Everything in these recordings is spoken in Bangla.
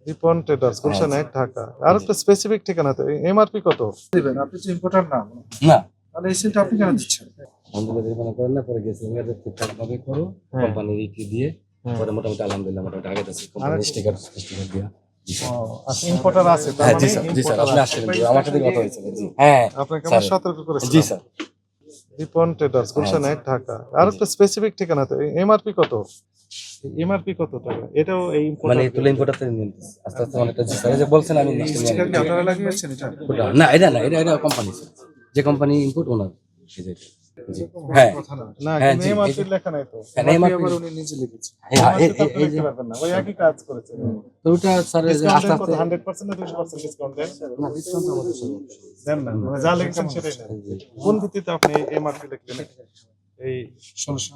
রিপন ট্রেডার্স গুলশান 1 ঢাকা। আর একটা স্পেসিফিক ঠিকানা তো এমআরপি কত দিবেন? আপনি তো ইম্পোর্টার না, না তাহলে এই সিলটা আপনি কেন দিচ্ছেন? আমাদের মনে করেন না পরে গেছিলাম ঠিকঠাক ভাবে করো কোম্পানির ইটি দিয়ে পরে মোটামুটি আলহামদুলিল্লাহ মোটামুটি আগে যাচ্ছে কোম্পানির স্টিকার দিয়া। আচ্ছা, ইম্পোর্টার আছে তার হ্যাঁ মানে জি স্যার, জি স্যার, আপনি আসেন, আমার সাথে কথা হয়েছে। জি হ্যাঁ আপনাকে আমরা সতর্ক করেছি। জি স্যার। রিপন ট্রেডার্স গুলশান 1 ঢাকা। আর একটা স্পেসিফিক ঠিকানা তো এমআরপি কত টাকা? এটাও এই মানে ইম্পোর্টার তুলে ইম্পোর্টার থেকে নিয়ে নিতেছি আস্তে আস্তে অনেকটা। জি স্যার, এই যে বলছেন আমি নেক্সট নিয়ে স্টিকার কি আপনারা লাগিয়েছেন এটা? না এটা না, এটা কোম্পানি যে কোম্পানি ইম্পোর্ট ওনার। জি হ্যাঁ কথা না। না, হ্যাঁ, কিন্তু জি, এমআরপি এই যে- লেখা নাই তো। হ্যাঁ আপনি এমআরপি আবার উনি নিজে লিখেছেন। এই এই যে যে পারবেন না, ওই একই কাজ করেছে। তো ওটা স্যার আস্তে ডিসকাউন্ট আস্তে 100% না 200% ডিসকাউন্ট দেন? না ডিসকাউন্ট আমাদের স্যার দেন না, মানে যা লিখছেন সেটাই নেন। কোন ভিত্তিতে আপনি এমআরপি লিখলেন? এই 1600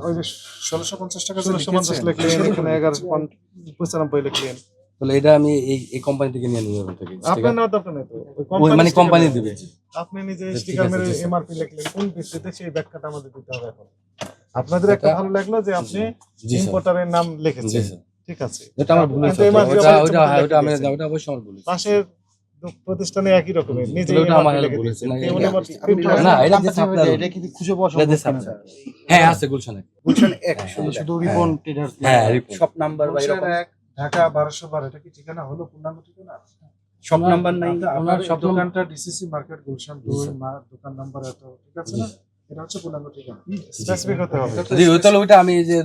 ওই যে 1650 টাকা 1650 লিখলেন, এখানে 1195 লিখলেন। তাহলে এটা আমি এই কোম্পানি থেকে নিয়ে নিব থেকে আপনার নেওয়ার দরকার নেই তো, ওই মানে কোম্পানি দিবে। আপনি নিজে ঠিক স্টিকার আছে, মেরে জি, স্যার। এমআরপি লিখলেন, কোন ভিত্তিতে সেই ব্যাখ্যাটা আমাদের দিতে হবে এখন। আপনাদের একটা এটা- ভালো লাগলো যে আপনি জি স্যার, ইম্পোর্টারের নাম জি লিখেছেন, স্যার। ঠিক আছে। এটা আমার ভুল হয়েছে, কিন্তু MRP ওটা আবার ওটা ইচ্ছা মতো ওটা আমি লিখে ওটা অবশ্যই আমার ভুল হয়েছে। পাশের প্রতিষ্ঠানে একই রকমের নিজে তাহলে ওটা আমার MRP লিখে ভুল দিয়েছেন। হয়েছে, কেউ না, MRP না এটা যে আপনার এটা কি খুঁজে পাওয়া এটা যে সম্ভব আপনার হ্যাঁ আছে গুলশানে। গুলশান 1 শুধু রিপন ট্রেডার্স হ্যাঁ, রিপন। শপ নাম্বার বা গুলশান এরকম 1 ঢাকা 1212 এটা কি ঠিকানা হলো? পূর্ণাঙ্গ ঠিকানা? শপ নাম্বার নাই। আপনার শপ দোকানটা ডিসিসি মার্কেট গুলশান 2 দোকান নাম্বার এত, ঠিক আছে না? এটা হচ্ছে পূর্ণাঙ্গ ঠিকানা। স্পেসিফিক হতে হবে। জি তাহলে ওইটা আমি যে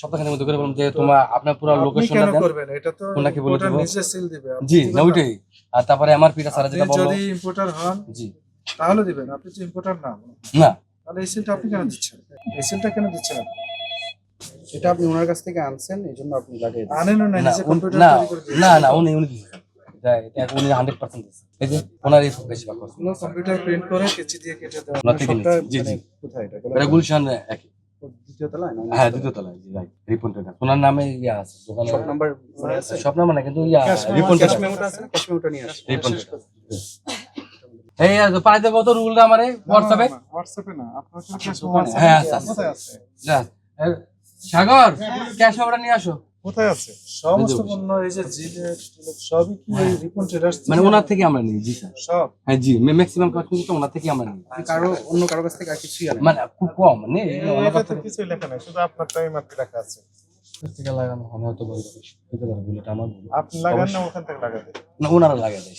সপ্তাহখানেক মধ্যে করে বললাম যে তোমার আপনার পুরো আপনি লোকেশনটা কেন দেন। করবেন? এটা তো ওনাকে বলে ইম্পোর্টার দেবো। নিজে সিল দিবে। আপনি জি দিবেন না ওইটাই। আর তারপরে এমআরপিটা স্যার আপনি যেটা বললো। যদি ইম্পোর্টার হন জি তাহলে দিবেন, আপনি তো ইম্পোর্টার না, না তাহলে এই সিলটা আপনি কেন দিচ্ছেন? এই সিলটা কেন দিচ্ছেন আপনি? এটা আপনি ওনার কাছ থেকে আনছেন, এইজন্য আপনি লাগিয়ে দিয়েছেন। আনেন না, না নিজে কম্পিউটার না তৈরি করে দিয়েছেন। না না উনি দিয়েছেন। এটা উনি 100% দিয়েছেন। এই যে ওনারই বেশিরভাগ কথা। কোনো কম্পিউটার প্রিন্ট করে কেচি দিয়ে কেটে দেওয়া। ওনার থেকে শপটা নিয়েছি। জি জি কোথায় এটা? এটা গুলশান একই। দ্বিতীয় তলায় না? হ্যাঁ দ্বিতীয় তলায়। জি রাইট রিপন ট্রেডার ওনার নামে ইয়া আছে দোকানে। শপ নাম্বার মনে আছে? সব নাম না কিন্তু ইয়া ক্যাশ রিপন ক্যাশ ট্রেডার। মেমোটা আছে না? ক্যাশ মেমোটা নিয়ে আসুন। রিপন ট্রেডার। এই আর পাইতে কত রুলটা আমারে হোয়াটসঅ্যাপে। হোয়াটসঅ্যাপে না, আপনার কাছে ক্যাশ হ্যাঁ, আছে, আছে। কোথায় আছে? যা সাগর ক্যাশ অর্ডার নিয়ে আসো। কোথায় আছে? সমস্ত পণ্য এই যে জিলেট সবই কি এই রিপন ট্রেডার্স মানে ওনার থেকে আমরা নিই। জি স্যার। সব? হ্যাঁ জি ম্যাক্সিমাম কাস্টমার তো ওনার থেকে আমরা নিই। কারো অন্য কারো কাছ থেকে আর কিছুই আনেন? মানে খুব কম মানে এটা তো কিছুই লেখা নাই, শুধু আপনার এমআরপি লেখা আছে। থেকে লাগানো হয় হয়তো বলতে পারে ভুল, এটা আমার ভুল। আপনি লাগান না ওখান থেকে লাগাতে? না ওনারা লাগায় দেয়,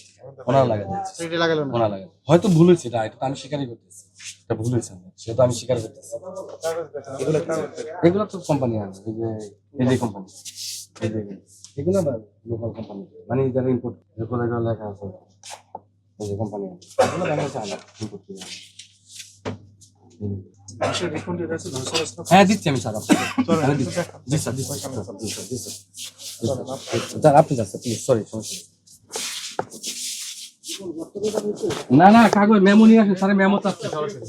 ওনারা লাগায় দেয়, এটা লাগালো না? ওনারা লাগায় দেয়। হয়তো ভুল হয়েছে, এটা তো আমি স্বীকারই করতেছি, এটা ভুল হয়েছে আমার, সেটা তো আমি স্বীকার করতেছি। কাগজ দেখেন, এগুলো তো কোম্পানি আছে, এই যে কোম্পানি, এগুলো না লোকাল কোম্পানি, মানে যারা ইম্পোর্ট কোথায় লেখা আছে, এই যে কোম্পানি আছে এগুলো বাংলাদেশে আনা ইম্পোর্ট করে আনা। মানুষের রিপন ট্রেডার্স হ্যাঁ দিচ্ছি আমি স্যার আপনাকে। আমি দিচ্ছি। জি স্যার জি স্যার জি স্যার জি স্যার স্যার আপনি যান স্যার প্লিজ, সরি সমস্যা নেই। না না কাগজ মেমো নিয়ে আসেন স্যার, মেমো চাচ্ছে সরাসরি।